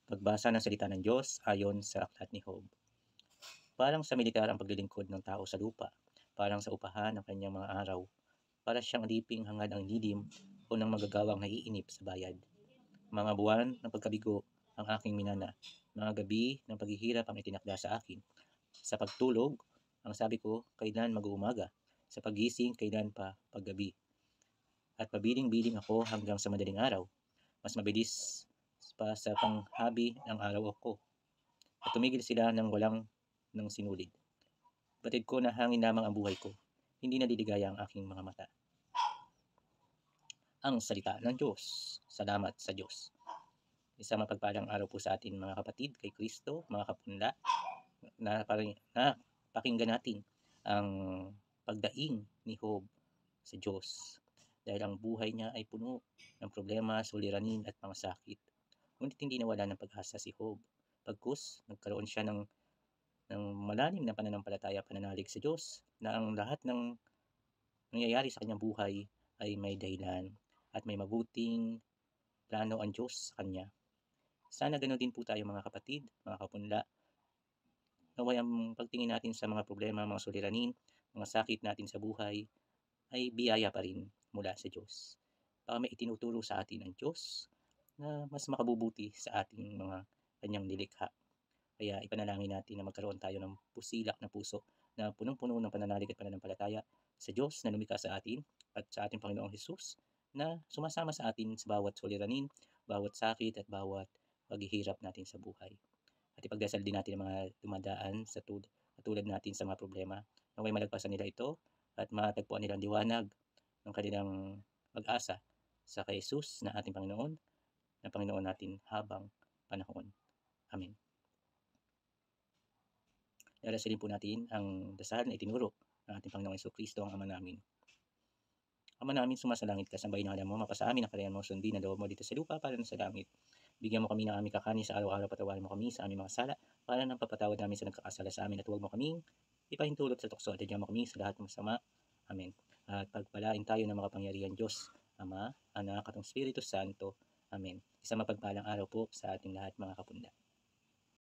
Pagbasa ng salita ng Diyos ayon sa aklat ni Job. Parang sa militar ang paglilingkod ng tao sa lupa, parang sa upahan ng kanyang mga araw, para siyang aliping hangad ang lilim o ng magagawang naiinip sa bayad. Mga buwan ng pagkabigo ang aking minana, mga gabi ng paghihirap ang itinakda sa akin. Sa pagtulog, ang sabi ko, kailan mag-uumaga? Sa paggising, kailan pa paggabi? At pabiling-biling ako hanggang sa madaling araw. Mas mabilis pa sa panghabi ng araw ko. At tumigil sila nang walang ng sinulid. Batid ko na hangin lamang ang buhay ko. Hindi naliligaya ang aking mga mata. Ang salita ng Diyos. Salamat sa Diyos. Isang mapagpalang araw po sa atin mga kapatid kay Kristo, mga kapunla, na pakinggan natin ang pagdaing ni Job sa Diyos. Dahil ang buhay niya ay puno ng problema, suliranin at mga sakit. Ngunit hindi nawala ng pag-asa si Job. Pagkus, nagkaroon siya ng malalim na pananampalataya, pananalig sa Diyos, na ang lahat ng nangyayari sa kanyang buhay ay may dahilan at may mabuting plano ang Diyos sa kanya. Sana ganoon din po tayo mga kapatid, mga kapunla. Naway ang pagtingin natin sa mga problema, mga suliranin, mga sakit natin sa buhay ay biyaya pa rin mula sa Diyos. Baka may itinuturo sa atin ang Diyos na mas makabubuti sa ating mga kanyang nilikha. Kaya ipanalangin natin na magkaroon tayo ng pusilak na puso na punong-puno ng pananalig at pananampalataya sa Diyos na lumikha sa atin at sa ating Panginoong Hesus na sumasama sa atin sa bawat suliranin, bawat sakit at bawat paghihirap natin sa buhay. At ipagdasal din natin ang mga dumadaan sa tulad natin sa mga problema. Naway malagpasan nila ito at matagpuan nilang liwanag ng kanilang pag-asa sa kay Jesus na ating Panginoon, na Panginoon natin habang panahon. Amen. Darasalin po natin ang dasal na itinuro ng ating Panginoong Jesucristo, ang Ama namin. Ama namin, sumasalangit ka, sambahin ang ngalan mo, mapasa amin ang karayan mo, sundin ang loob mo dito sa lupa para sa langit. Bigyan mo kami ng aming kakanin sa araw-araw, patawarin mo kami sa aming mga sala, para ng papatawad namin sa nagkakasala sa amin, at huwag mo kaming ipahintulot sa tukso, at hadyan mo kami sa lahat ng masama. Amen. At pagpalain tayo ng makapangyarihan Diyos, Ama, Anak, at ang Espiritu Santo. Amen. Isang mapagpalang araw po sa ating lahat mga kapunda.